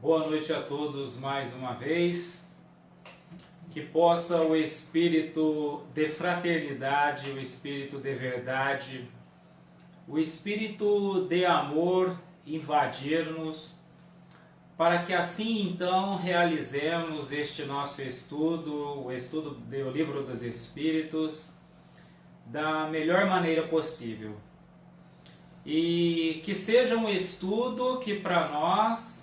Boa noite a todos mais uma vez. Que possa o espírito de fraternidade, o espírito de verdade, o espírito de amor invadir-nos, para que assim então realizemos este nosso estudo, o estudo do Livro dos Espíritos, da melhor maneira possível. E que seja um estudo que para nós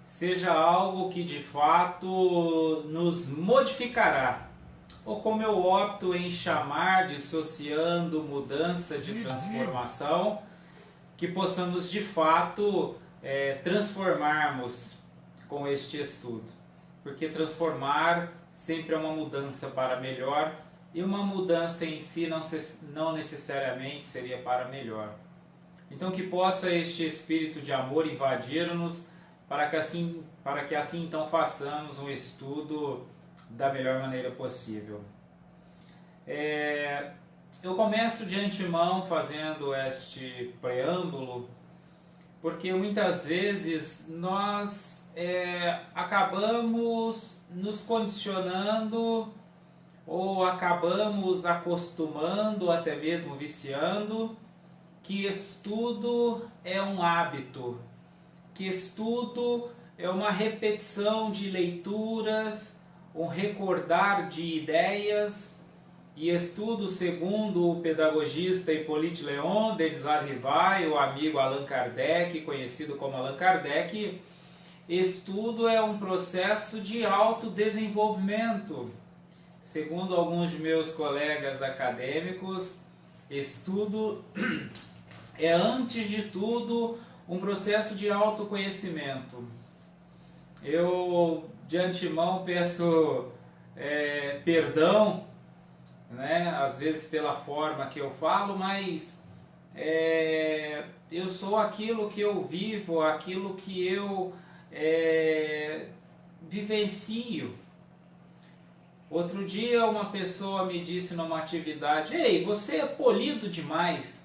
seja algo que de fato nos modificará, ou como eu opto em chamar, dissociando mudança de transformação, que possamos de fato transformarmos com este estudo. Porque transformar sempre é uma mudança para melhor, e uma mudança em si não necessariamente seria para melhor. Então que possa este espírito de amor invadir-nos, para que assim então façamos um estudo da melhor maneira possível. Eu começo de antemão fazendo este preâmbulo, porque muitas vezes nós acabamos nos condicionando ou acabamos acostumando, até mesmo viciando, que estudo é um hábito, que estudo é uma repetição de leituras, um recordar de ideias, e estudo, segundo o pedagogista Hippolyte Léon, Denis Arrivai, o amigo Allan Kardec, conhecido como Allan Kardec, estudo é um processo de autodesenvolvimento. Segundo alguns de meus colegas acadêmicos, estudo é, antes de tudo, um processo de autoconhecimento. Eu, de antemão, peço perdão, né, às vezes pela forma que eu falo, mas eu sou aquilo que eu vivo, aquilo que eu vivencio. Outro dia uma pessoa me disse numa atividade: "Ei, você é polido demais."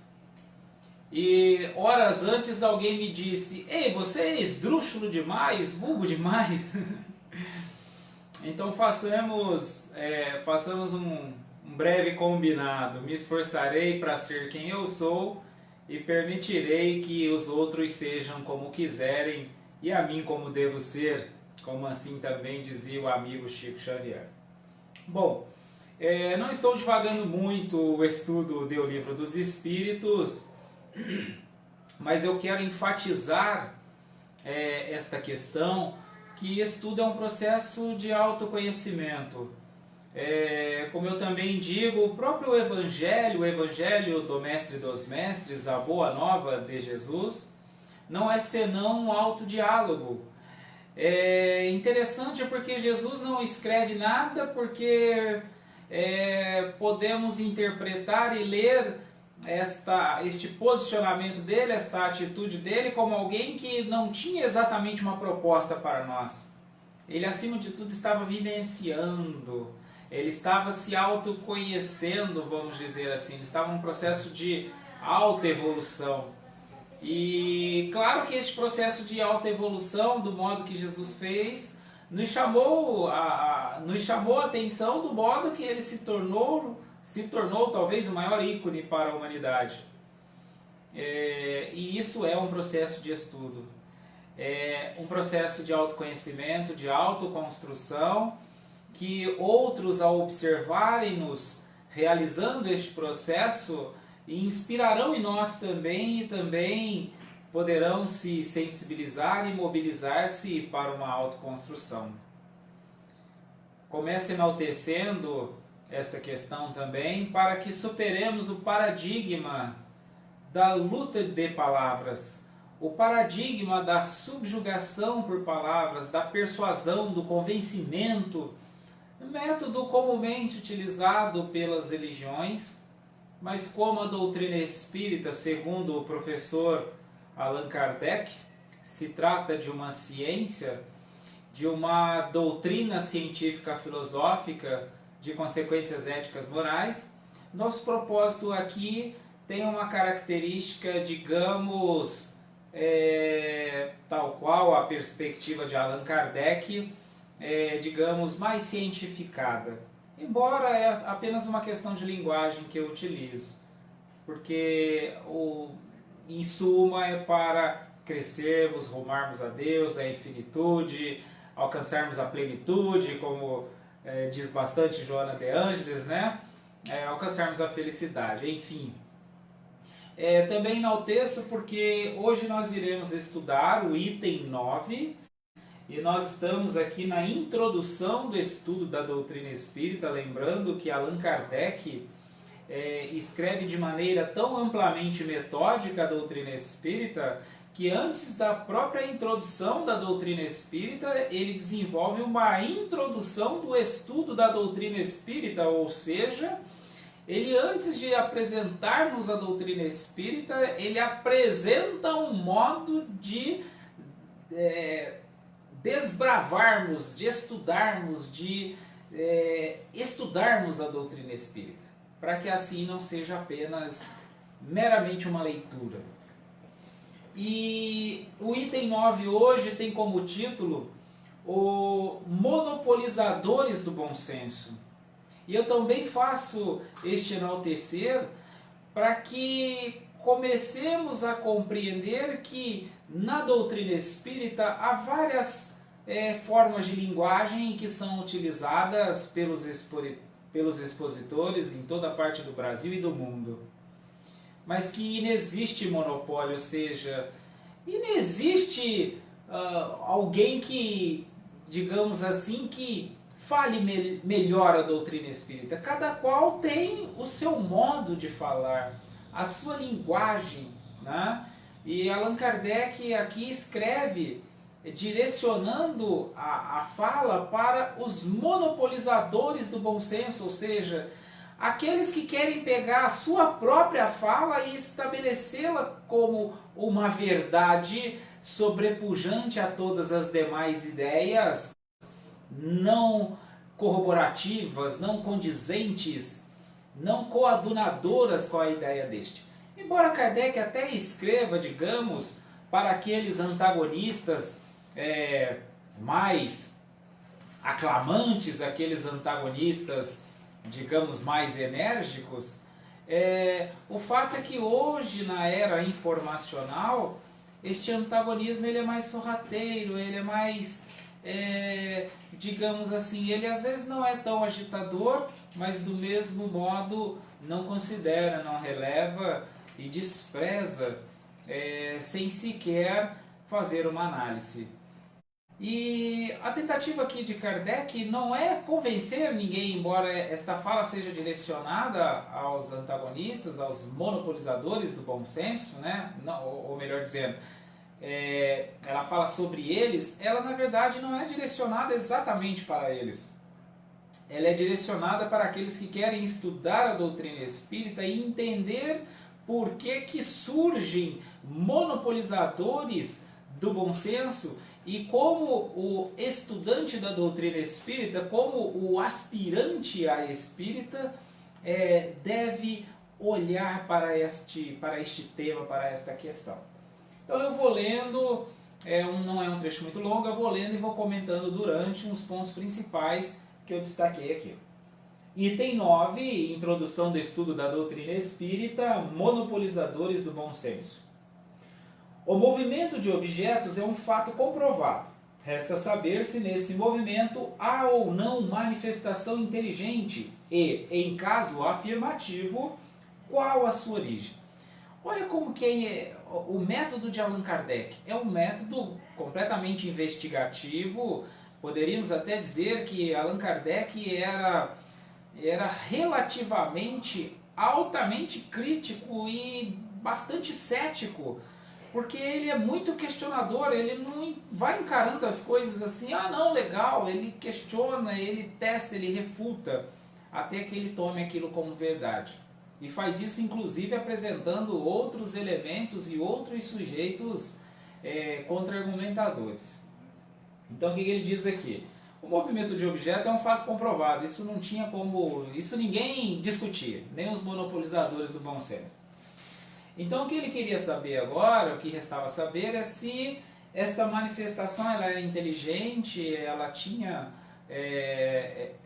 E horas antes alguém me disse: "Ei, você é esdrúxulo demais, vulgo demais." Então façamos um breve combinado. Me esforçarei para ser quem eu sou e permitirei que os outros sejam como quiserem e a mim como devo ser, como assim também dizia o amigo Chico Xavier. Bom, não estou divagando muito o estudo do Livro dos Espíritos, mas eu quero enfatizar esta questão, que estudo é um processo de autoconhecimento. Como eu também digo, o próprio Evangelho, o Evangelho do Mestre dos Mestres, a Boa Nova de Jesus, não é senão um autodiálogo. É interessante porque Jesus não escreve nada, porque podemos interpretar e ler este posicionamento dele, esta atitude dele, como alguém que não tinha exatamente uma proposta para nós. Ele, acima de tudo, estava vivenciando, ele estava se autoconhecendo, vamos dizer assim, ele estava num processo de autoevolução. E claro que este processo de autoevolução, do modo que Jesus fez, nos chamou a atenção do modo que ele se tornou talvez o maior ícone para a humanidade. E isso é um processo de estudo, um processo de autoconhecimento, de autoconstrução, que outros, ao observarem-nos realizando este processo, inspirarão em nós também, e também poderão se sensibilizar e mobilizar-se para uma autoconstrução. Começo enaltecendo essa questão também, para que superemos o paradigma da luta de palavras, o paradigma da subjugação por palavras, da persuasão, do convencimento, método comumente utilizado pelas religiões, mas como a doutrina espírita, segundo o professor Allan Kardec, se trata de uma ciência, de uma doutrina científica filosófica de consequências éticas morais, nosso propósito aqui tem uma característica, digamos, tal qual a perspectiva de Allan Kardec, digamos, mais cientificada. Embora é apenas uma questão de linguagem que eu utilizo, porque em suma é para crescermos, rumarmos a Deus, a infinitude, alcançarmos a plenitude, como diz bastante Joana de Ângeles, né? Alcançarmos a felicidade, enfim. Também enalteço porque hoje nós iremos estudar o item 9 e nós estamos aqui na introdução do estudo da doutrina espírita, lembrando que Allan Kardec escreve de maneira tão amplamente metódica a doutrina espírita que antes da própria introdução da doutrina espírita ele desenvolve uma introdução do estudo da doutrina espírita, ou seja, ele antes de apresentar-nos a doutrina espírita, ele apresenta um modo de desbravarmos, de estudarmos a doutrina espírita, para que assim não seja apenas meramente uma leitura. E o item 9 hoje tem como título o Monopolizadores do Bom Senso. E eu também faço este enaltecer para que comecemos a compreender que na doutrina espírita há várias formas de linguagem que são utilizadas pelos expositores em toda a parte do Brasil e do mundo. Mas que inexiste monopólio, ou seja, inexiste alguém que, digamos assim, que fale melhor a doutrina espírita. Cada qual tem o seu modo de falar, a sua linguagem, né? E Allan Kardec aqui escreve direcionando a fala para os monopolizadores do bom senso, ou seja, aqueles que querem pegar a sua própria fala e estabelecê-la como uma verdade sobrepujante a todas as demais ideias, não corroborativas, não condizentes, não coadunadoras com a ideia deste. Embora Kardec até escreva, digamos, para aqueles antagonistas mais aclamantes, aqueles antagonistas, digamos, mais enérgicos, o fato é que hoje, na era informacional, este antagonismo ele é mais sorrateiro, ele é mais, digamos assim, ele às vezes não é tão agitador, mas do mesmo modo não considera, não releva e despreza, sem sequer fazer uma análise. E a tentativa aqui de Kardec não é convencer ninguém, embora esta fala seja direcionada aos antagonistas, aos monopolizadores do bom senso, né? Não, ou melhor dizendo, ela fala sobre eles, ela na verdade não é direcionada exatamente para eles. Ela é direcionada para aqueles que querem estudar a doutrina espírita e entender por que surgem monopolizadores do bom senso e como o estudante da doutrina espírita, como o aspirante a espírita, deve olhar para este tema, para esta questão. Então eu vou lendo, não é um trecho muito longo, eu vou lendo e vou comentando durante uns pontos principais que eu destaquei aqui. Item 9, introdução do estudo da doutrina espírita, monopolizadores do bom senso. O movimento de objetos é um fato comprovado. Resta saber se nesse movimento há ou não manifestação inteligente e, em caso afirmativo, qual a sua origem. Olha como que é o método de Allan Kardec. É um método completamente investigativo. Poderíamos até dizer que Allan Kardec era relativamente altamente crítico e bastante cético, porque ele é muito questionador, ele não vai encarando as coisas assim, não, legal, ele questiona, ele testa, ele refuta, até que ele tome aquilo como verdade. E faz isso inclusive apresentando outros elementos e outros sujeitos contra-argumentadores. Então o que ele diz aqui? O movimento de objeto é um fato comprovado, isso não tinha como, isso ninguém discutia, nem os monopolizadores do bom senso. Então o que ele queria saber agora, o que restava saber é se esta manifestação ela era inteligente, ela tinha,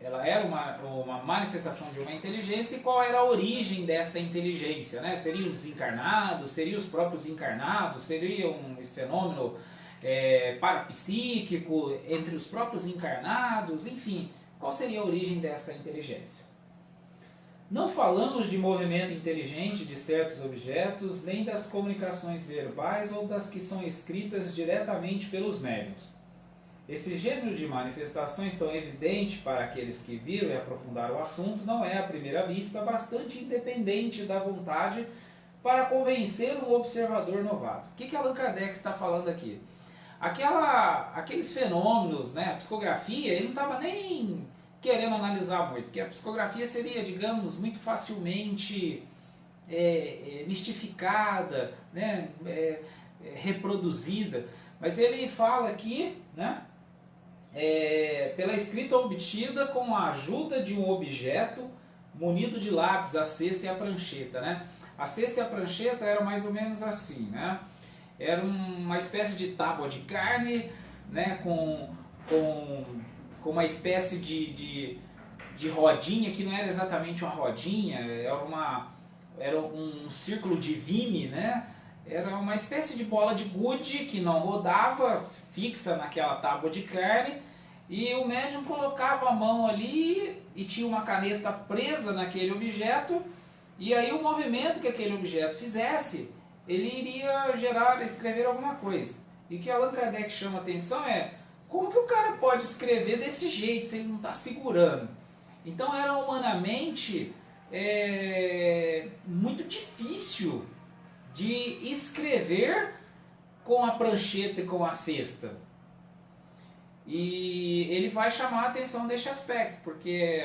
ela era uma manifestação de uma inteligência, e qual era a origem desta inteligência, né? Seriam os desencarnados, seriam os próprios encarnados, seria um fenômeno parapsíquico entre os próprios encarnados, enfim, qual seria a origem desta inteligência? Não falamos de movimento inteligente de certos objetos, nem das comunicações verbais ou das que são escritas diretamente pelos médiuns. Esse gênero de manifestações tão evidente para aqueles que viram e aprofundaram o assunto não é, à primeira vista, bastante independente da vontade para convencer um observador novato. O que Allan Kardec está falando aqui? Aqueles fenômenos, né, a psicografia, ele não estava nem querendo analisar muito, porque a psicografia seria, digamos, muito facilmente mistificada, né, reproduzida, mas ele fala aqui, né, pela escrita obtida com a ajuda de um objeto munido de lápis, a cesta e a prancheta, né? A cesta e a prancheta eram mais ou menos assim, né? Era uma espécie de tábua de carne, né, com uma espécie de rodinha, que não era exatamente uma rodinha, era um círculo de vime, né? Era uma espécie de bola de gude que não rodava, fixa naquela tábua de carne, e o médium colocava a mão ali e tinha uma caneta presa naquele objeto, e aí o movimento que aquele objeto fizesse, ele iria escrever alguma coisa. E o que Allan Kardec chama a atenção é como que o cara pode escrever desse jeito se ele não está segurando. Então era humanamente muito difícil de escrever com a prancheta e com a cesta. E ele vai chamar a atenção deste aspecto, porque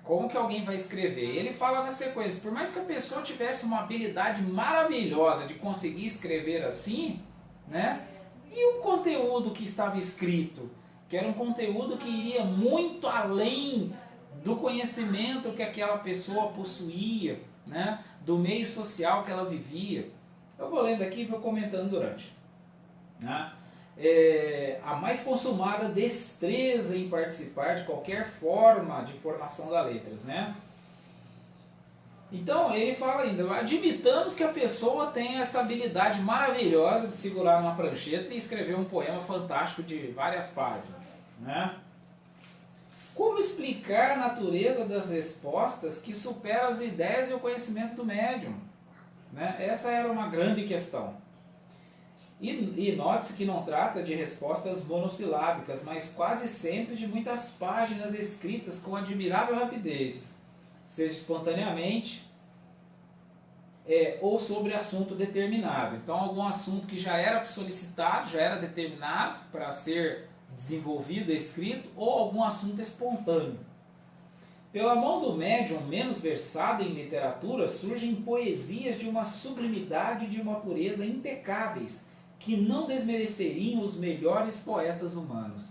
como que alguém vai escrever? Ele fala na sequência, por mais que a pessoa tivesse uma habilidade maravilhosa de conseguir escrever assim, né? E o conteúdo que estava escrito, que era um conteúdo que iria muito além do conhecimento que aquela pessoa possuía, né? Do meio social que ela vivia. Eu vou lendo aqui e vou comentando durante. Né? A mais consumada destreza em participar de qualquer forma de formação das letras, né? Então ele fala ainda, admitamos que a pessoa tem essa habilidade maravilhosa de segurar uma prancheta e escrever um poema fantástico de várias páginas, né? Como explicar a natureza das respostas que supera as ideias e o conhecimento do médium? Né? Essa era uma grande questão. E note-se que não trata de respostas monossilábicas, mas quase sempre de muitas páginas escritas com admirável rapidez, seja espontaneamente ou sobre assunto determinado. Então, algum assunto que já era solicitado, já era determinado para ser desenvolvido, escrito, ou algum assunto espontâneo. Pela mão do médium menos versado em literatura, surgem poesias de uma sublimidade e de uma pureza impecáveis, que não desmereceriam os melhores poetas humanos.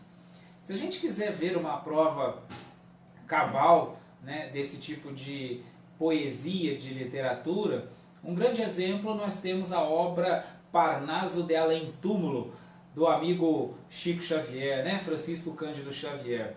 Se a gente quiser ver uma prova cabal, né, desse tipo de poesia, de literatura, um grande exemplo nós temos a obra Parnaso de Além Túmulo, do amigo Chico Xavier, né, Francisco Cândido Xavier.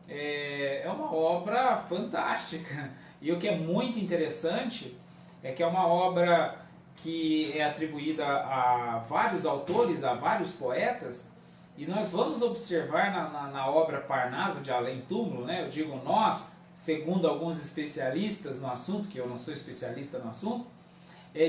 É uma obra fantástica, e o que é muito interessante é que é uma obra que é atribuída a vários autores, a vários poetas, e nós vamos observar na obra Parnaso de Além Túmulo, né, eu digo nós, segundo alguns especialistas no assunto, que eu não sou especialista no assunto,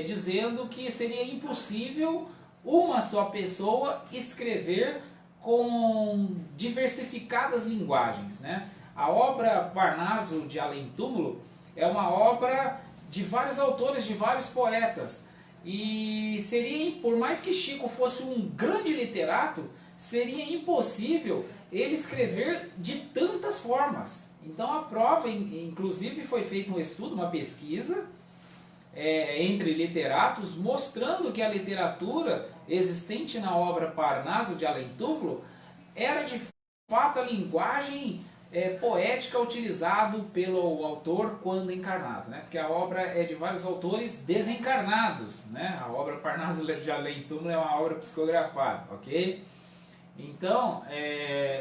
dizendo que seria impossível uma só pessoa escrever com diversificadas linguagens, né? A obra Parnaso de Além Túmulo é uma obra de vários autores, de vários poetas, e seria, por mais que Chico fosse um grande literato, seria impossível ele escrever de tantas formas. Então a prova, inclusive foi feito um estudo, uma pesquisa entre literatos, mostrando que a literatura existente na obra Parnaso de Além Túmulo era de fato a linguagem poética utilizado pelo autor quando encarnado, né? Porque a obra é de vários autores desencarnados, né? A obra Parnaso de Além Túmulo é uma obra psicografada, ok? Então,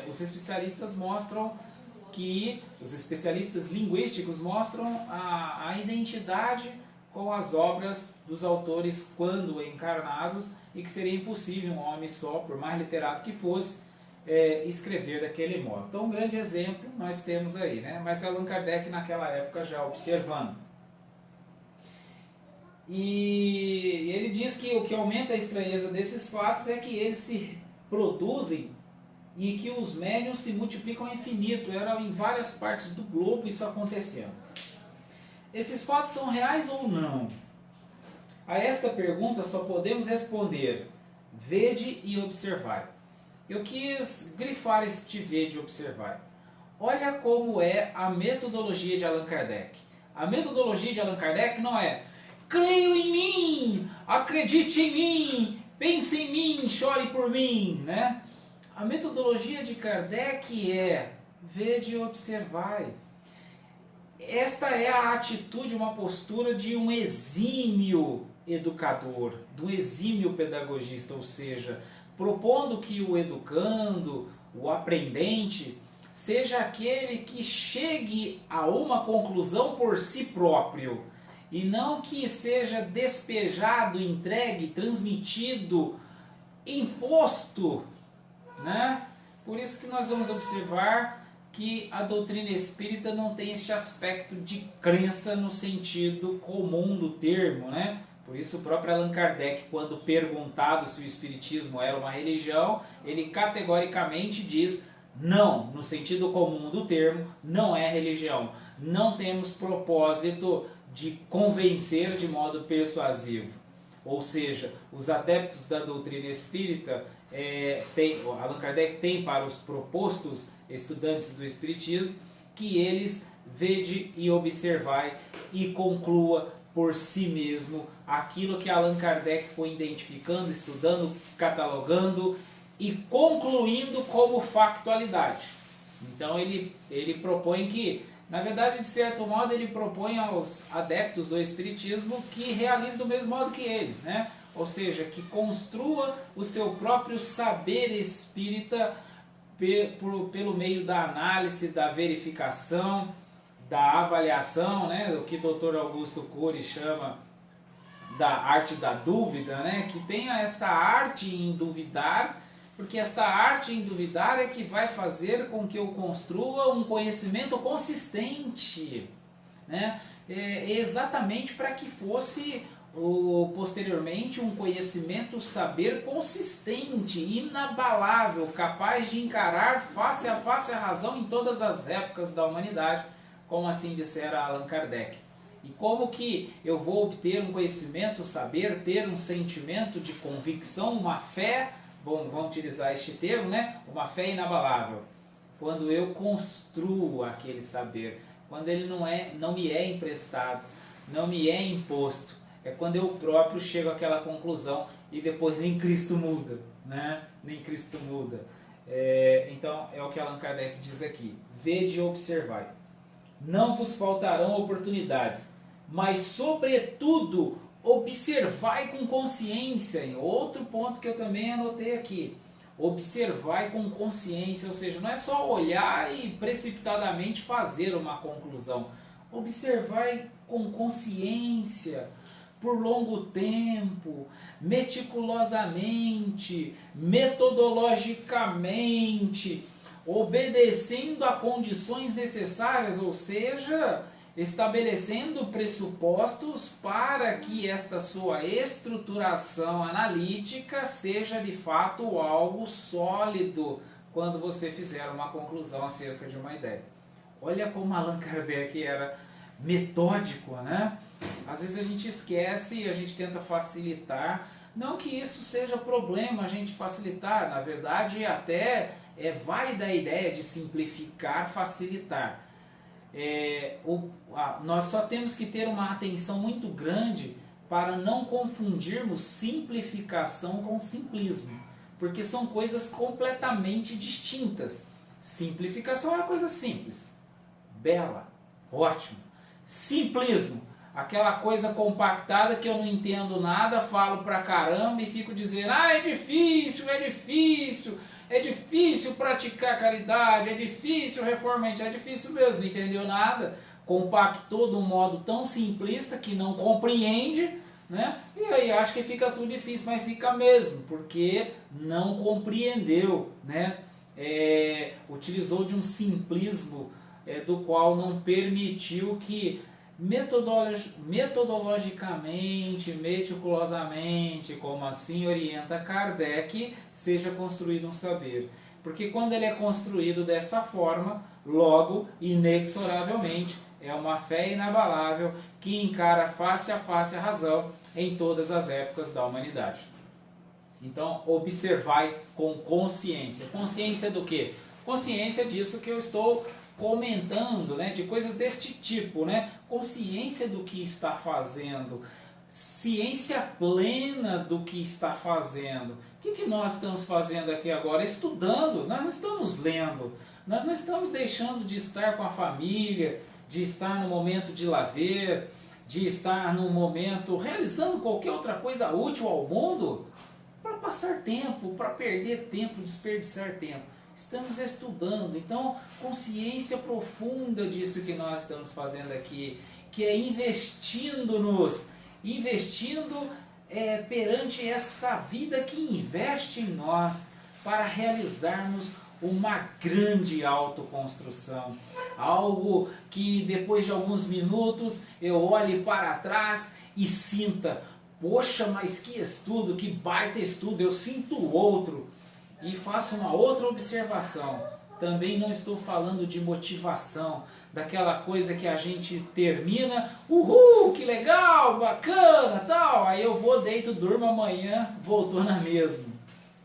os especialistas mostram que, os especialistas linguísticos mostram a identidade com as obras dos autores quando encarnados, e que seria impossível um homem só, por mais literado que fosse, escrever daquele modo. Então, um grande exemplo nós temos aí, né? Mas Allan Kardec naquela época já observando. E ele diz que o que aumenta a estranheza desses fatos é que eles se produzem e que os médiuns se multiplicam ao infinito. Era em várias partes do globo isso acontecendo. Esses fatos são reais ou não? A esta pergunta só podemos responder: vede e observai. Eu quis grifar este vede e observai. Olha como é a metodologia de Allan Kardec. A metodologia de Allan Kardec não é creio em mim, acredite em mim, pense em mim, chore por mim, né? A metodologia de Kardec é vede e observai. Esta é a atitude, uma postura de um exímio educador, do exímio pedagogista, ou seja, propondo que o educando, o aprendente, seja aquele que chegue a uma conclusão por si próprio, e não que seja despejado, entregue, transmitido, imposto, né? Por isso que nós vamos observar que a doutrina espírita não tem este aspecto de crença no sentido comum do termo, né? Por isso o próprio Allan Kardec, quando perguntado se o espiritismo era uma religião, ele categoricamente diz não, no sentido comum do termo, não é religião. Não temos propósito de convencer de modo persuasivo. Ou seja, os adeptos da doutrina espírita, Allan Kardec tem para os propostos estudantes do espiritismo que eles vede e observai e conclua por si mesmo aquilo que Allan Kardec foi identificando, estudando, catalogando e concluindo como factualidade. Então ele propõe que, na verdade, de certo modo, ele propõe aos adeptos do espiritismo que realizem do mesmo modo que ele, né? Ou seja, que construa o seu próprio saber espírita pelo meio da análise, da verificação, da avaliação, né? O que o Dr. Augusto Cury chama da arte da dúvida, né? Que tenha essa arte em duvidar, porque esta arte em duvidar é que vai fazer com que eu construa um conhecimento consistente, né? Exatamente para que fosse posteriormente um conhecimento, saber consistente, inabalável, capaz de encarar face a razão em todas as épocas da humanidade, como assim dissera Allan Kardec. E como que eu vou obter um conhecimento, saber, ter um sentimento de convicção, uma fé, vamos utilizar este termo, né? Uma fé inabalável. Quando eu construo aquele saber, quando ele não me é emprestado, não me é imposto, é quando eu próprio chego àquela conclusão e depois nem Cristo muda, né? Nem Cristo muda. Então é o que Allan Kardec diz aqui: vede e observai. Não vos faltarão oportunidades, mas sobretudo observai com consciência. Outro ponto que eu também anotei aqui: observai com consciência, ou seja, não é só olhar e precipitadamente fazer uma conclusão. Observai com consciência, por longo tempo, meticulosamente, metodologicamente, obedecendo a condições necessárias, ou seja, estabelecendo pressupostos para que esta sua estruturação analítica seja de fato algo sólido quando você fizer uma conclusão acerca de uma ideia. Olha como Allan Kardec era metódico, né? Às vezes a gente esquece e a gente tenta facilitar. Não que isso seja problema a gente facilitar, na verdade até é válida a ideia de simplificar, facilitar. Nós só temos que ter uma atenção muito grande para não confundirmos simplificação com simplismo, porque são coisas completamente distintas. Simplificação é uma coisa simples, bela, ótimo. Simplismo, aquela coisa compactada que eu não entendo nada, falo pra caramba e fico dizendo, é difícil, é difícil, é difícil praticar caridade, é difícil reformar, é difícil mesmo, não entendeu nada, compactou de um modo tão simplista que não compreende, né? E aí acha que fica tudo difícil, mas fica mesmo, porque não compreendeu, né? Utilizou de um simplismo do qual não permitiu que metodologicamente, meticulosamente, como assim orienta Kardec, seja construído um saber. Porque quando ele é construído dessa forma, logo, inexoravelmente, é uma fé inabalável que encara face a face a razão em todas as épocas da humanidade. Então, observai com consciência. Consciência do quê? Consciência disso que eu estou comentando, né? De coisas deste tipo, né? Consciência do que está fazendo, ciência plena do que está fazendo. O que nós estamos fazendo aqui agora? Estudando, nós não estamos lendo, nós não estamos deixando de estar com a família, de estar no momento de lazer, de estar no momento realizando qualquer outra coisa útil ao mundo, para passar tempo, para perder tempo, desperdiçar tempo. Estamos estudando, então consciência profunda disso que nós estamos fazendo aqui, que é investindo perante essa vida que investe em nós para realizarmos uma grande autoconstrução. Algo que depois de alguns minutos eu olhe para trás e sinta, poxa, mas que estudo, que baita estudo, eu sinto outro. E faço uma outra observação. Também não estou falando de motivação, daquela coisa que a gente termina, uhul, que legal, bacana, tal, aí eu vou, deito, durmo, amanhã voltou na mesma.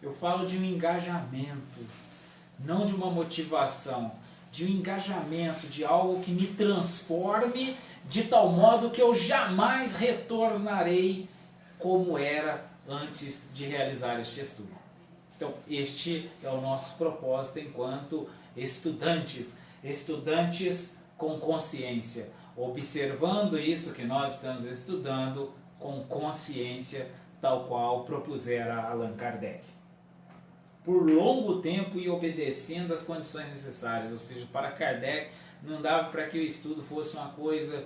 Eu falo de um engajamento, não de uma motivação, de um engajamento, de algo que me transforme de tal modo que eu jamais retornarei como era antes de realizar este estudo. Então, este é o nosso propósito enquanto estudantes, estudantes com consciência, observando isso que nós estamos estudando com consciência, tal qual propusera Allan Kardec. Por longo tempo e obedecendo às condições necessárias, ou seja, para Kardec não dava para que o estudo fosse uma coisa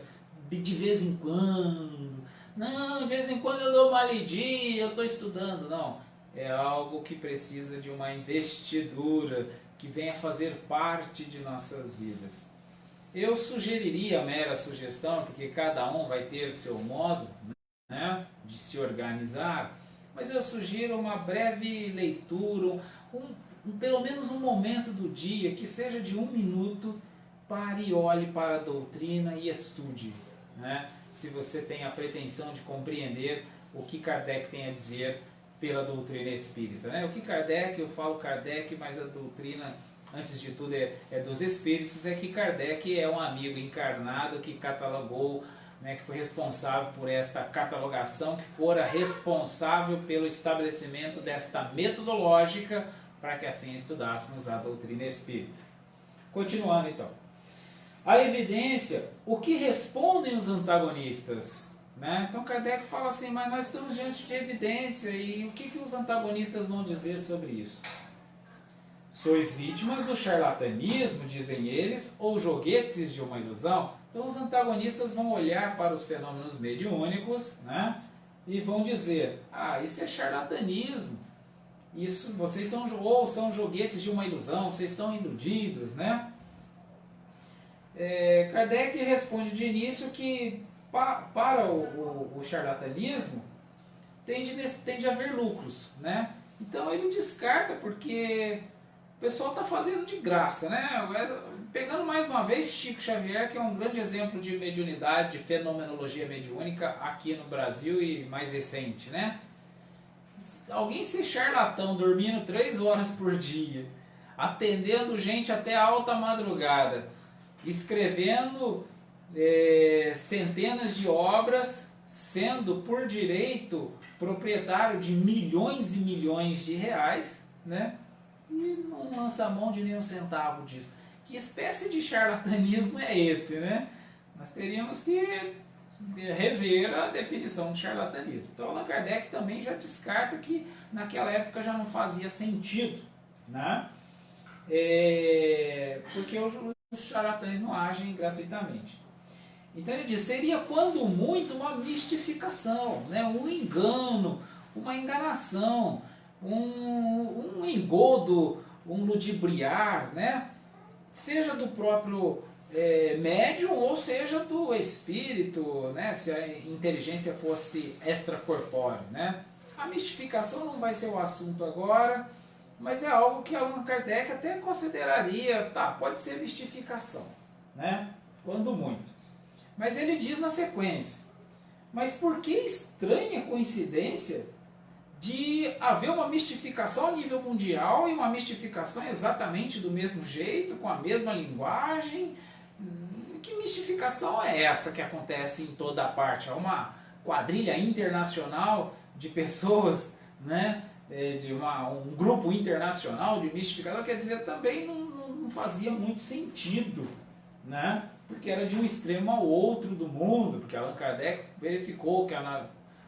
de vez em quando. Não, de vez em quando eu dou uma lidinha, eu estou estudando, não. É algo que precisa de uma investidura, que venha fazer parte de nossas vidas. Eu sugeriria, mera sugestão, porque cada um vai ter seu modo, né, de se organizar, mas eu sugiro uma breve leitura, pelo menos um momento do dia, que seja de 1 minuto, pare e olhe para a doutrina e estude, né, se você tem a pretensão de compreender o que Kardec tem a dizer pela doutrina espírita, né? O que Kardec, eu falo Kardec, mas a doutrina, antes de tudo, é dos espíritos, é que Kardec é um amigo encarnado que catalogou, né, que foi responsável por esta catalogação, que fora responsável pelo estabelecimento desta metodológica para que assim estudássemos a doutrina espírita. Continuando então. A evidência, o que respondem os antagonistas? Né? Então Kardec fala assim, mas nós estamos diante de evidência, e o que os antagonistas vão dizer sobre isso? Sois vítimas do charlatanismo, dizem eles, ou joguetes de uma ilusão? Então os antagonistas vão olhar para os fenômenos mediúnicos, né? E vão dizer, isso é charlatanismo, isso, vocês são joguetes de uma ilusão, vocês estão iludidos, né? Kardec responde de início que para o charlatanismo tende a haver lucros, né? Então ele descarta, porque o pessoal está fazendo de graça, né? Pegando mais uma vez Chico Xavier, que é um grande exemplo de mediunidade, de fenomenologia mediúnica aqui no Brasil e mais recente, né? Alguém ser charlatão, dormindo 3 horas por dia, atendendo gente até alta madrugada, escrevendo centenas de obras, sendo por direito proprietário de milhões e milhões de reais, né? e não lança a mão de nenhum centavo disso. Que espécie de charlatanismo é esse, né? Nós teríamos que rever a definição de charlatanismo. Então Allan Kardec também já descarta que naquela época já não fazia sentido, né? Porque os charlatães não agem gratuitamente. Então ele diz, seria quando muito uma mistificação, né? Um engano, uma enganação, um engodo, um ludibriar, né? Seja do próprio médium ou seja do espírito, né? Se a inteligência fosse extracorpórea, né? A mistificação não vai ser o assunto agora, mas é algo que Allan Kardec até consideraria, tá, pode ser mistificação, né? Quando muito. Mas ele diz na sequência, mas por que estranha coincidência de haver uma mistificação a nível mundial e uma mistificação exatamente do mesmo jeito, com a mesma linguagem? Que mistificação é essa que acontece em toda a parte? É uma quadrilha internacional de pessoas, né? De um grupo internacional de mistificação, quer dizer, também não fazia muito sentido, né? Porque era de um extremo ao outro do mundo, porque Allan Kardec verificou que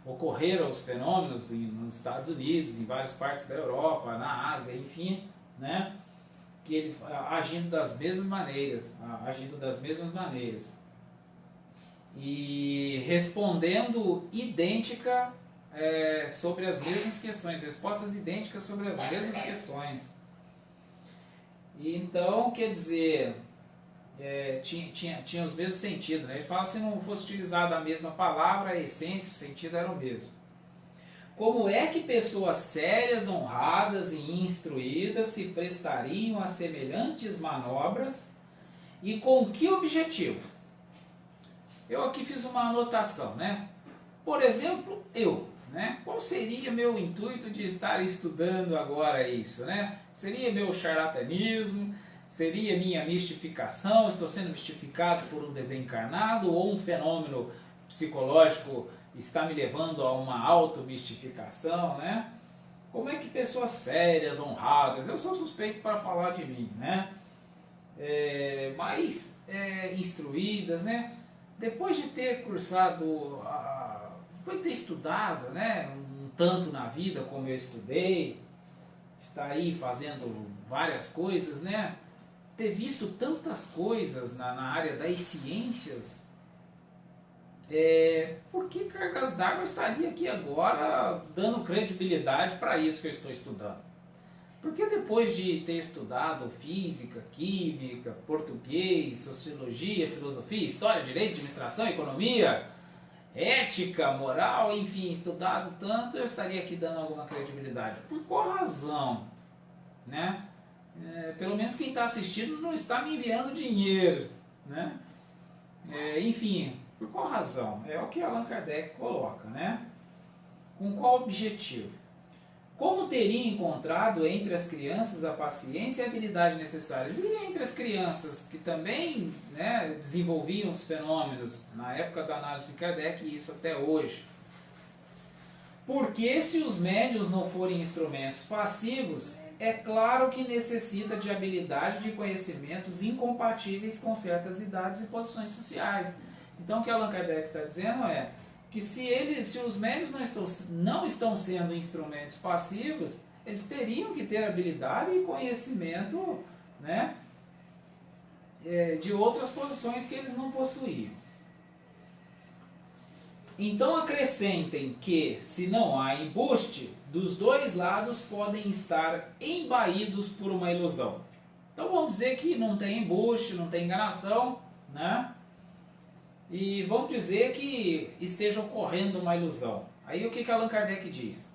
ocorreram os fenômenos nos Estados Unidos, em várias partes da Europa, na Ásia, enfim, né? Que ele agindo das mesmas maneiras e respondendo idêntica sobre as mesmas questões, respostas idênticas sobre as mesmas questões. E então, quer dizer, tinha os mesmos sentidos, né? Ele fala, se não fosse utilizada a mesma palavra, a essência, o sentido era o mesmo. Como é que pessoas sérias, honradas e instruídas se prestariam a semelhantes manobras e com que objetivo? Eu aqui fiz uma anotação, né? Por exemplo, né? Qual seria meu intuito de estar estudando agora isso, né? Seria meu charlatanismo? Seria minha mistificação? Estou sendo mistificado por um desencarnado ou um fenômeno psicológico está me levando a uma automistificação, né? Como é que pessoas sérias, honradas, eu sou suspeito para falar de mim, né? Mais instruídas, né? Depois de ter cursado, depois de ter estudado, né, um tanto na vida como eu estudei, estar aí fazendo várias coisas, né? Ter visto tantas coisas na área das ciências, por que cargas d'água eu estaria aqui agora dando credibilidade para isso que eu estou estudando? Porque depois de ter estudado física, química, português, sociologia, filosofia, história, direito, administração, economia, ética, moral, enfim, estudado tanto, eu estaria aqui dando alguma credibilidade. Por qual razão? Né? Pelo menos quem está assistindo não está me enviando dinheiro, né? Enfim, por qual razão? É o que Allan Kardec coloca, né? Com qual objetivo? Como teria encontrado entre as crianças a paciência e a habilidade necessárias? E entre as crianças que também, né, desenvolviam os fenômenos na época da análise de Kardec e isso até hoje? Porque se os médiuns não forem instrumentos passivos, é claro que necessita de habilidade de conhecimentos incompatíveis com certas idades e posições sociais. Então o que Allan Kardec está dizendo é que se os médiuns não estão sendo instrumentos passivos, eles teriam que ter habilidade e conhecimento, né, de outras posições que eles não possuíam. Então acrescentem que, se não há embuste, dos dois lados podem estar embaídos por uma ilusão. Então vamos dizer que não tem embuste, não tem enganação, né? E vamos dizer que esteja ocorrendo uma ilusão. Aí o que Allan Kardec diz?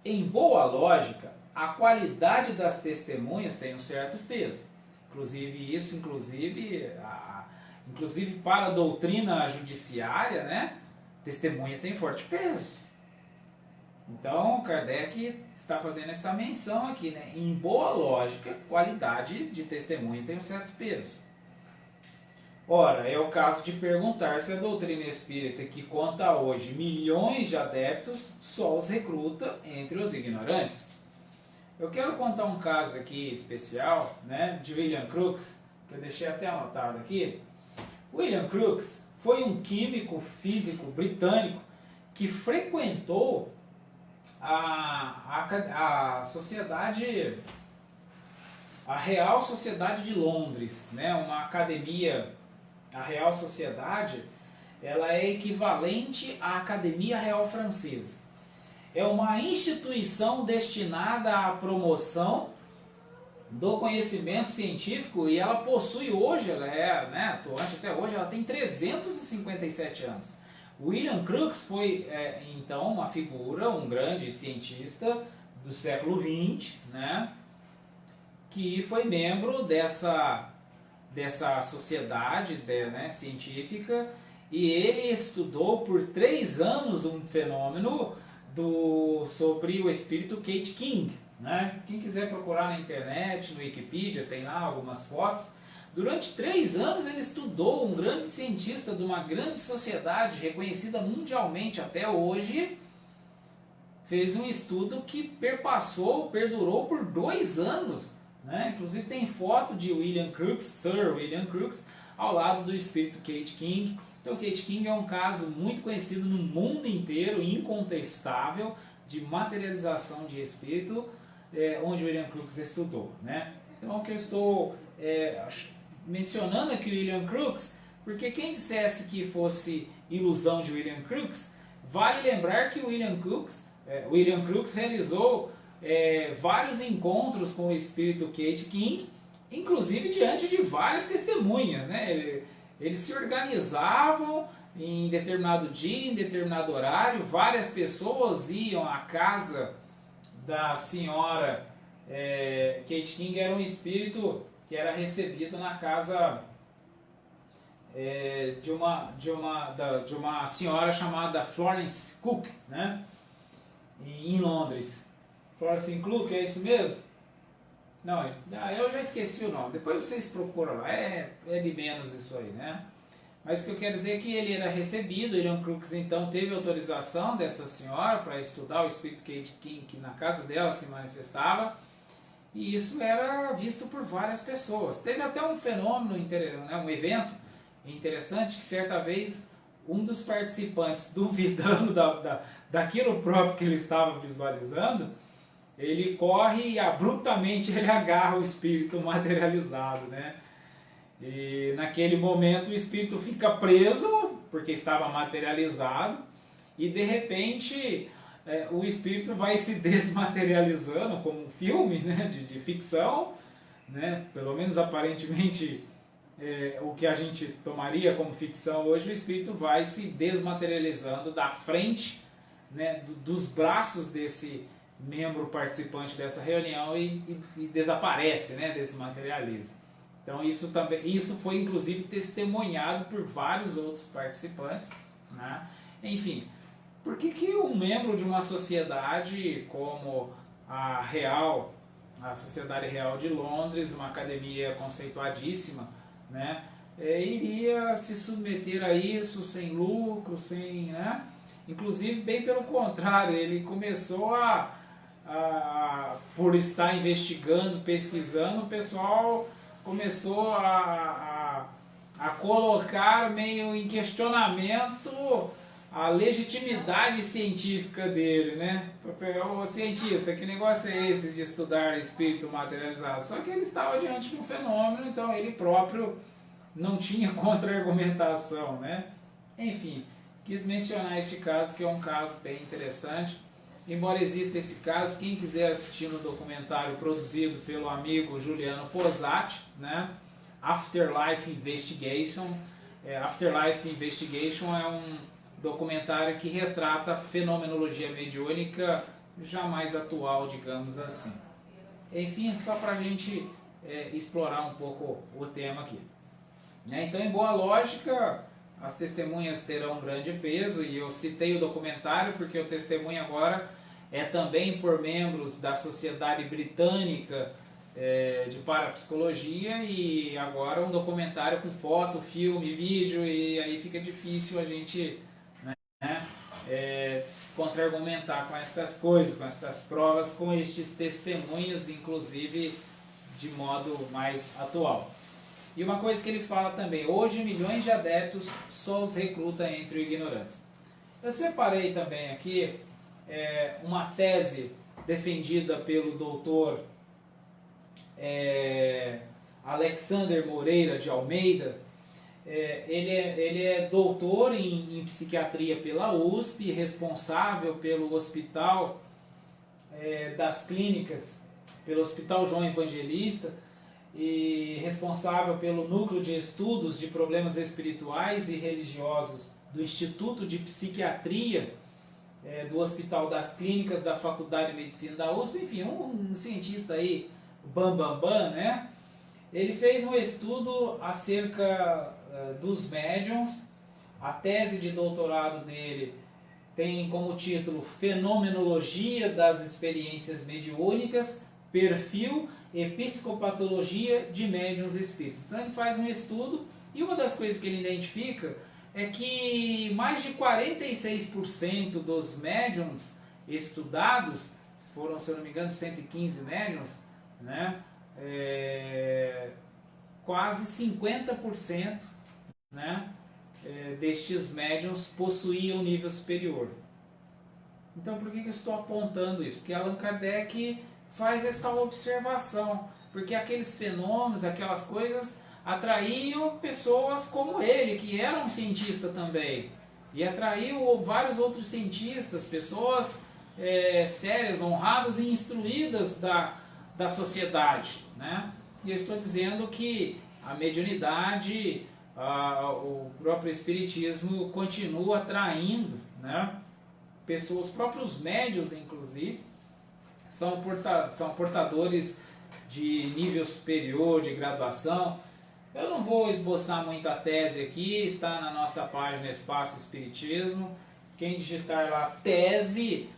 Em boa lógica, a qualidade das testemunhas tem um certo peso. Inclusive para a doutrina judiciária, né? Testemunha tem forte peso. Então, Kardec está fazendo esta menção aqui, né? Em boa lógica, qualidade de testemunha tem um certo peso. Ora, é o caso de perguntar se a doutrina espírita, que conta hoje milhões de adeptos, só os recruta entre os ignorantes. Eu quero contar um caso aqui especial, né, de William Crookes, que eu deixei até anotado aqui. William Crookes foi um químico físico britânico que frequentou a sociedade, a Real Sociedade de Londres, né, uma academia. A Real Sociedade, ela é equivalente à Academia Real Francesa. É uma instituição destinada à promoção do conhecimento científico e ela possui hoje, ela é, né, atuante até hoje, ela tem 357 anos. William Crookes foi, então, uma figura, um grande cientista do século XX, né, que foi membro dessa sociedade, né, científica, e ele estudou por 3 anos um fenômeno sobre o espírito Kate King. Né? Quem quiser procurar na internet, no Wikipedia, tem lá algumas fotos. Durante 3 anos ele estudou, um grande cientista de uma grande sociedade reconhecida mundialmente até hoje, fez um estudo que perdurou por 2 anos. Né? Inclusive tem foto de William Crookes, Sir William Crookes, ao lado do espírito Kate King. Então Kate King é um caso muito conhecido no mundo inteiro, incontestável, de materialização de espírito, onde William Crookes estudou. Né? Então o que eu estou mencionando aqui William Crookes, porque quem dissesse que fosse ilusão de William Crookes, vale lembrar que William Crookes realizou vários encontros com o espírito Kate King, inclusive diante de várias testemunhas. Né? Eles se organizavam em determinado dia, em determinado horário, várias pessoas iam à casa da senhora Kate King. Era um espírito que era recebido na casa de uma senhora chamada Florence Cook, né? Em Londres. Florence Cook, é isso mesmo? Não, eu já esqueci o nome. Depois vocês procuram lá. É de menos isso aí, né? Mas o que eu quero dizer é que ele era recebido. William Crookes então teve autorização dessa senhora para estudar o espírito Kate King, que na casa dela se manifestava. E isso era visto por várias pessoas. Teve até um fenômeno, né, um evento interessante, que certa vez um dos participantes, duvidando daquilo próprio que ele estava visualizando, ele corre e abruptamente ele agarra o espírito materializado, né? E naquele momento o espírito fica preso, porque estava materializado, e de repente o espírito vai se desmaterializando, como um filme, né, de ficção, né? Pelo menos aparentemente o que a gente tomaria como ficção hoje, o espírito vai se desmaterializando da frente, né, dos braços desse membro participante dessa reunião e desaparece, né, desmaterializa. Então isso foi inclusive testemunhado por vários outros participantes. Né? Enfim, por que um membro de uma sociedade como a Sociedade Real de Londres, uma academia conceituadíssima, né, iria se submeter a isso sem lucro, sem, né? Inclusive, bem pelo contrário, ele começou por estar investigando, pesquisando, o pessoal começou a colocar meio em questionamento a legitimidade científica dele, né? O cientista, que negócio é esse de estudar espírito materializado? Só que ele estava diante de um fenômeno, então ele próprio não tinha contra-argumentação, né? Enfim, quis mencionar este caso, que é um caso bem interessante. Embora exista esse caso, quem quiser assistir no documentário produzido pelo amigo Juliano Posati, né? Afterlife Investigation. Afterlife Investigation é um documentário que retrata a fenomenologia mediúnica jamais atual, digamos assim. Enfim, só para a gente explorar um pouco o tema aqui. Né? Então, em boa lógica, as testemunhas terão um grande peso, e eu citei o documentário porque o testemunho agora é também por membros da Sociedade Britânica de Parapsicologia, e agora um documentário com foto, filme, vídeo, e aí fica difícil a gente, né, contra-argumentar com estas coisas, com estas provas, com estes testemunhos, inclusive de modo mais atual. E uma coisa que ele fala também, hoje milhões de adeptos só os recruta entre os ignorantes. Eu separei também aqui uma tese defendida pelo doutor Alexander Moreira de Almeida. Ele é doutor em psiquiatria pela USP, responsável pelo Hospital das Clínicas, pelo Hospital João Evangelista, e responsável pelo Núcleo de Estudos de Problemas Espirituais e Religiosos do Instituto de Psiquiatria do Hospital das Clínicas da Faculdade de Medicina da USP, enfim, um cientista aí, bam, né? Ele fez um estudo acerca dos médiuns. A tese de doutorado dele tem como título Fenomenologia das Experiências Mediúnicas, Perfil e Psicopatologia de Médiuns Espíritos. Então ele faz um estudo e uma das coisas que ele identifica é que mais de 46% dos médiuns estudados, foram, se eu não me engano, 115 médiuns, né? Quase 50%, né, destes médiuns possuíam nível superior. Então por que eu estou apontando isso? Porque Allan Kardec faz essa observação, porque aqueles fenômenos, aquelas coisas atraíam pessoas como ele, que era um cientista também, e atraiu vários outros cientistas, pessoas sérias, honradas e instruídas da sociedade, né? E eu estou dizendo que a mediunidade, o próprio espiritismo continua atraindo, né, pessoas, os próprios médiuns inclusive, são portadores de nível superior, de graduação. Eu não vou esboçar muito a tese aqui, está na nossa página Espaço Espiritismo. Quem digitar lá tese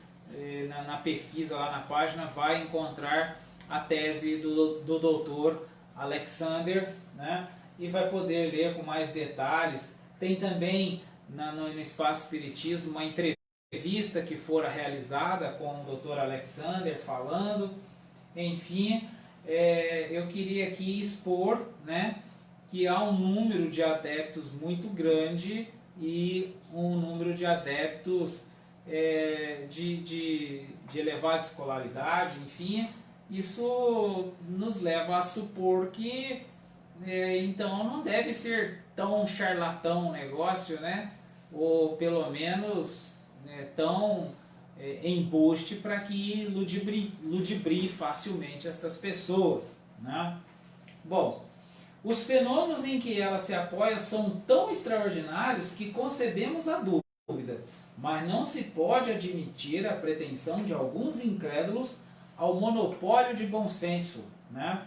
na pesquisa lá na página vai encontrar a tese do doutor Alexander, né? E vai poder ler com mais detalhes. Tem também no Espaço Espiritismo uma entrevista que fora realizada com o Dr. Alexander falando. Enfim, eu queria aqui expor, né, que há um número de adeptos muito grande e um número de adeptos de elevada escolaridade, enfim. Isso nos leva a supor que então não deve ser tão charlatão o negócio, né? Ou pelo menos tão embuste para que ludibrie facilmente estas pessoas, né? Bom, os fenômenos em que ela se apoia são tão extraordinários que concebemos a dúvida, mas não se pode admitir a pretensão de alguns incrédulos ao monopólio de bom senso, né?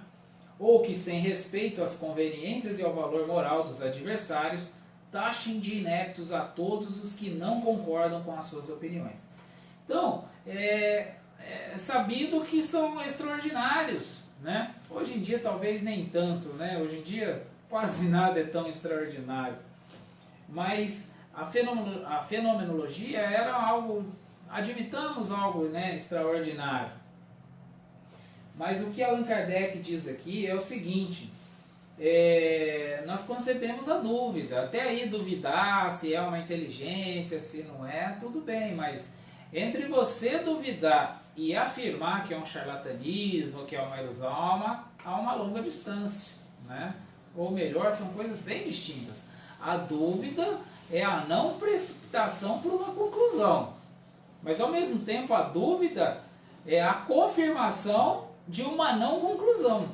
Ou que, sem respeito às conveniências e ao valor moral dos adversários, taxem de ineptos a todos os que não concordam com as suas opiniões. Então, é sabido que são extraordinários, né? Hoje em dia talvez nem tanto, né? Hoje em dia quase nada é tão extraordinário. Mas a fenomenologia era algo, admitamos algo, né, extraordinário. Mas o que Allan Kardec diz aqui é o seguinte: nós concebemos a dúvida. Até aí duvidar se é uma inteligência, se não é, tudo bem, mas entre você duvidar e afirmar que é um charlatanismo, que é uma ilusão, há uma longa distância, né? Ou melhor, são coisas bem distintas. A dúvida é a não precipitação por uma conclusão, mas ao mesmo tempo a dúvida é a confirmação de uma não conclusão.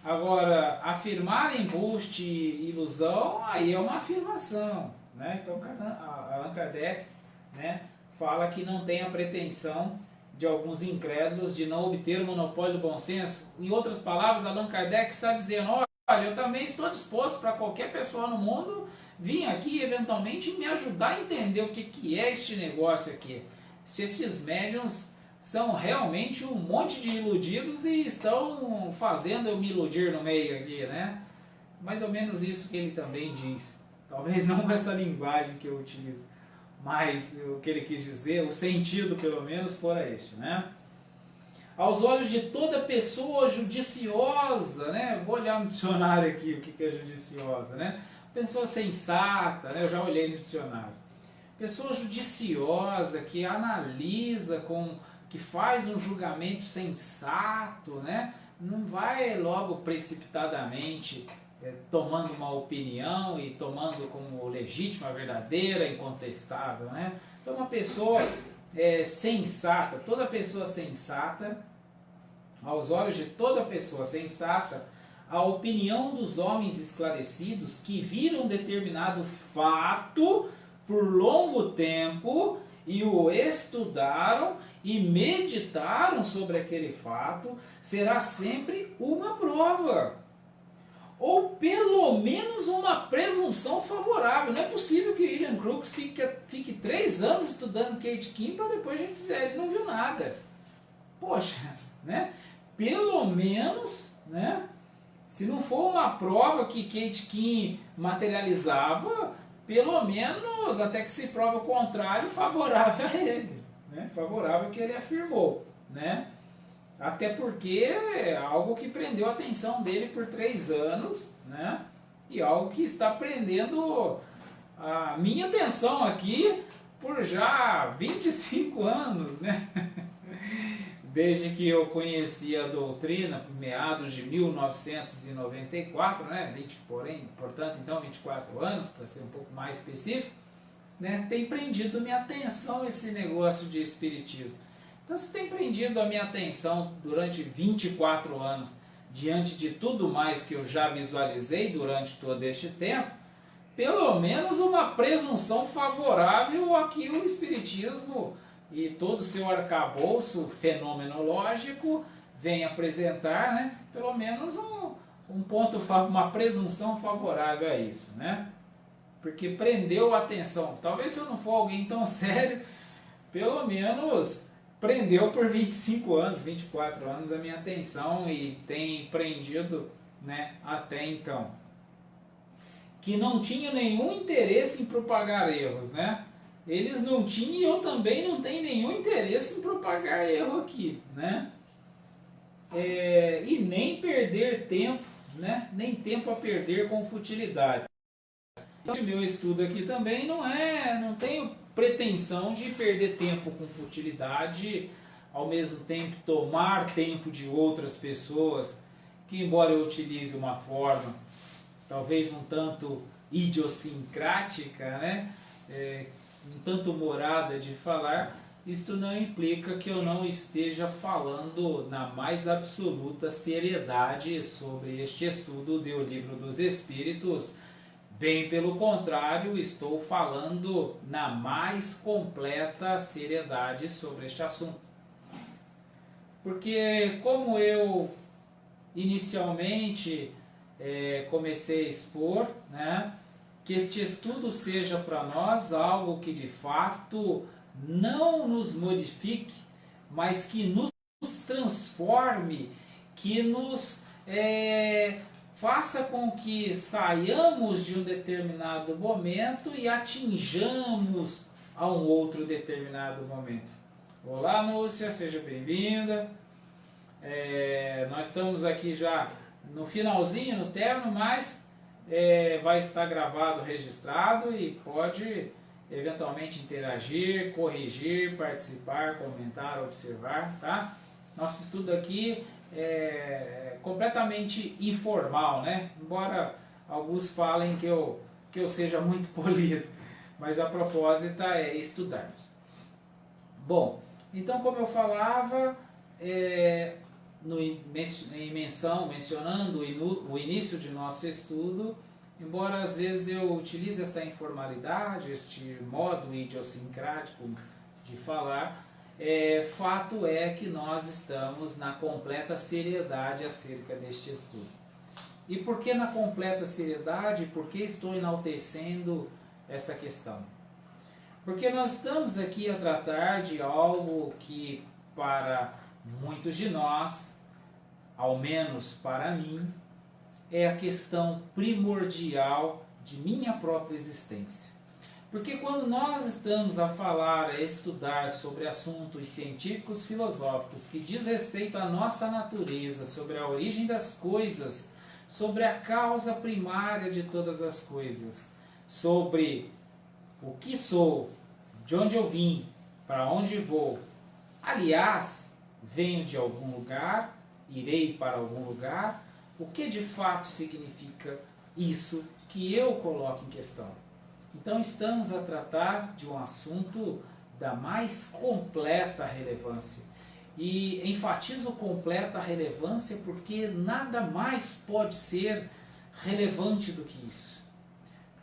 Agora, afirmar embuste e ilusão, aí é uma afirmação, né? Então, Allan Kardec, né, fala que não tem a pretensão de alguns incrédulos de não obter o monopólio do bom senso. Em outras palavras, Allan Kardec está dizendo: olha, eu também estou disposto para qualquer pessoa no mundo vir aqui eventualmente me ajudar a entender o que é este negócio aqui. Se esses médiuns são realmente um monte de iludidos e estão fazendo eu me iludir no meio aqui, né? Mais ou menos isso que ele também diz. Talvez não com essa linguagem que eu utilizo, mas o que ele quis dizer, o sentido pelo menos, fora este, né? Aos olhos de toda pessoa judiciosa, né? Vou olhar no dicionário aqui o que é judiciosa, né? Pessoa sensata, né? Eu já olhei no dicionário. Pessoa judiciosa, que analisa, que faz um julgamento sensato, né? Não vai logo precipitadamente tomando uma opinião e tomando como legítima, verdadeira, incontestável, né? Então uma pessoa sensata, toda pessoa sensata, aos olhos de toda pessoa sensata, a opinião dos homens esclarecidos que viram determinado fato por longo tempo e o estudaram e meditaram sobre aquele fato, será sempre uma prova, ou pelo menos uma presunção favorável. Não é possível que William Crookes fique 3 anos estudando Kate Kim para depois a gente dizer, ele não viu nada. Poxa, né? Pelo menos, né? Se não for uma prova que Kate Kim materializava, pelo menos, até que se prova o contrário, favorável a ele, né? Favorável ao que ele afirmou, né? Até porque é algo que prendeu a atenção dele por 3 anos, né? E algo que está prendendo a minha atenção aqui por já 25 anos, né? Desde que eu conheci a doutrina, meados de 1994, né? Portanto, então 24 anos, para ser um pouco mais específico, né? Tem prendido minha atenção esse negócio de espiritismo. Então, se tem prendido a minha atenção durante 24 anos, diante de tudo mais que eu já visualizei durante todo este tempo, pelo menos uma presunção favorável a que o espiritismo e todo o seu arcabouço fenomenológico vem apresentar, né? Pelo menos um ponto, uma presunção favorável a isso, né? Porque prendeu a atenção. Talvez se eu não for alguém tão sério, pelo menos prendeu por 25 anos, 24 anos a minha atenção e tem prendido, né, até então. Que não tinha nenhum interesse em propagar erros, né? Eles não tinham e eu também não tenho nenhum interesse em propagar erro aqui, né? E nem perder tempo, né? Nem tempo a perder com futilidades. Então, o meu estudo aqui também não tenho pretensão de perder tempo com futilidade, ao mesmo tempo tomar tempo de outras pessoas, que embora eu utilize uma forma talvez um tanto idiosincrática, né? Um tanto humorada de falar, isto não implica que eu não esteja falando na mais absoluta seriedade sobre este estudo do Livro dos Espíritos. Bem pelo contrário, estou falando na mais completa seriedade sobre este assunto. Porque como eu inicialmente comecei a expor, né, que este estudo seja para nós algo que de fato não nos modifique, mas que nos transforme, que nos faça com que saiamos de um determinado momento e atinjamos a um outro determinado momento. Olá, Núcia, seja bem-vinda. Nós estamos aqui já no finalzinho, no término, mas vai estar gravado, registrado e pode eventualmente interagir, corrigir, participar, comentar, observar, tá? Nosso estudo aqui é completamente informal, né? Embora alguns falem que eu seja muito polido, mas a propósito é estudarmos. Bom, então como eu falava, mencionando o início de nosso estudo, embora às vezes eu utilize esta informalidade, este modo idiosincrático de falar, fato é que nós estamos na completa seriedade acerca deste estudo. E por que na completa seriedade? Por que estou enaltecendo essa questão? Porque nós estamos aqui a tratar de algo que para muitos de nós, ao menos para mim, é a questão primordial de minha própria existência. Porque quando nós estamos a falar, a estudar sobre assuntos científicos filosóficos que diz respeito à nossa natureza, sobre a origem das coisas, sobre a causa primária de todas as coisas, sobre o que sou, de onde eu vim, para onde vou. Aliás, venho de algum lugar, irei para algum lugar. O que de fato significa isso que eu coloco em questão? Então estamos a tratar de um assunto da mais completa relevância. E enfatizo completa relevância porque nada mais pode ser relevante do que isso.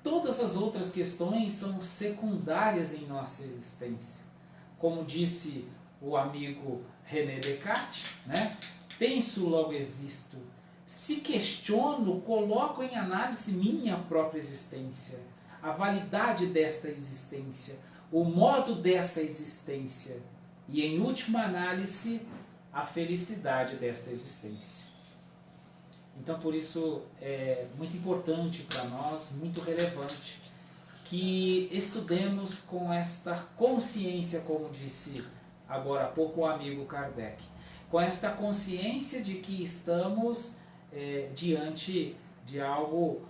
Todas as outras questões são secundárias em nossa existência. Como disse o amigo René Descartes, né? Penso, logo existo. Se questiono, coloco em análise minha própria existência, a validade desta existência, o modo dessa existência e, em última análise, a felicidade desta existência. Então, por isso, é muito importante para nós, muito relevante, que estudemos com esta consciência, como disse agora há pouco o amigo Kardec, com esta consciência de que estamos diante de algo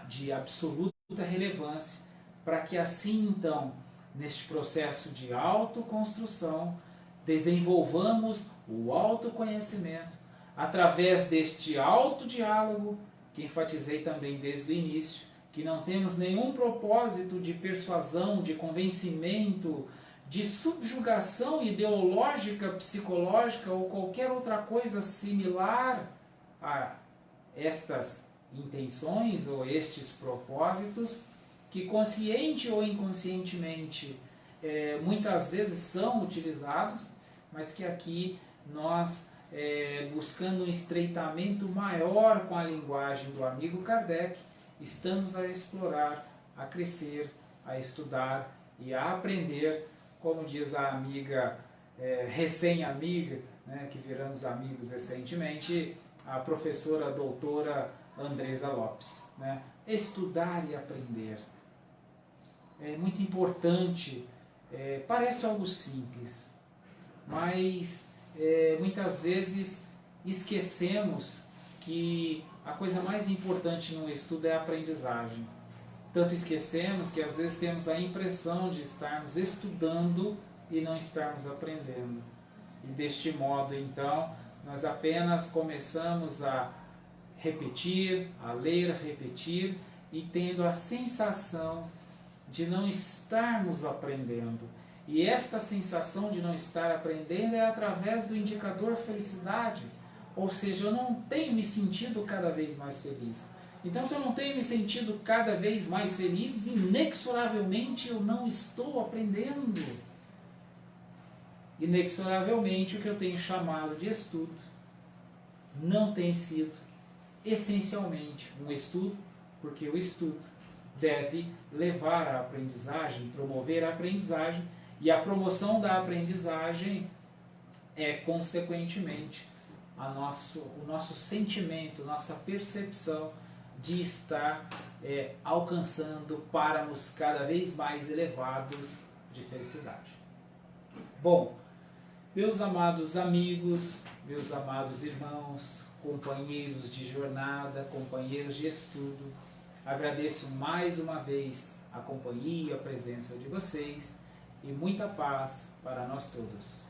de absoluta relevância, para que assim, então, neste processo de autoconstrução, desenvolvamos o autoconhecimento, através deste autodiálogo, que enfatizei também desde o início, que não temos nenhum propósito de persuasão, de convencimento, de subjugação ideológica, psicológica ou qualquer outra coisa similar a estas intenções ou estes propósitos, que consciente ou inconscientemente muitas vezes são utilizados, mas que aqui nós, buscando um estreitamento maior com a linguagem do amigo Kardec, estamos a explorar, a crescer, a estudar e a aprender, como diz a amiga, recém-amiga, né, que viramos amigos recentemente, a professora doutora Andresa Lopes, né? Estudar e aprender. É muito importante, parece algo simples, mas muitas vezes esquecemos que a coisa mais importante no estudo é a aprendizagem. Tanto esquecemos que às vezes temos a impressão de estarmos estudando e não estarmos aprendendo. E deste modo, então, nós apenas começamos a repetir, a ler, repetir, e tendo a sensação de não estarmos aprendendo. E esta sensação de não estar aprendendo é através do indicador felicidade. Ou seja, eu não tenho me sentido cada vez mais feliz. Então, se eu não tenho me sentido cada vez mais feliz, inexoravelmente eu não estou aprendendo. Inexoravelmente, o que eu tenho chamado de estudo não tem sido essencialmente um estudo, porque o estudo deve levar à aprendizagem, promover a aprendizagem, e a promoção da aprendizagem é, consequentemente, o nosso sentimento, nossa percepção de estar alcançando páramos cada vez mais elevados de felicidade. Bom, meus amados amigos, meus amados irmãos, companheiros de jornada, companheiros de estudo, agradeço mais uma vez a companhia, a presença de vocês, e muita paz para nós todos.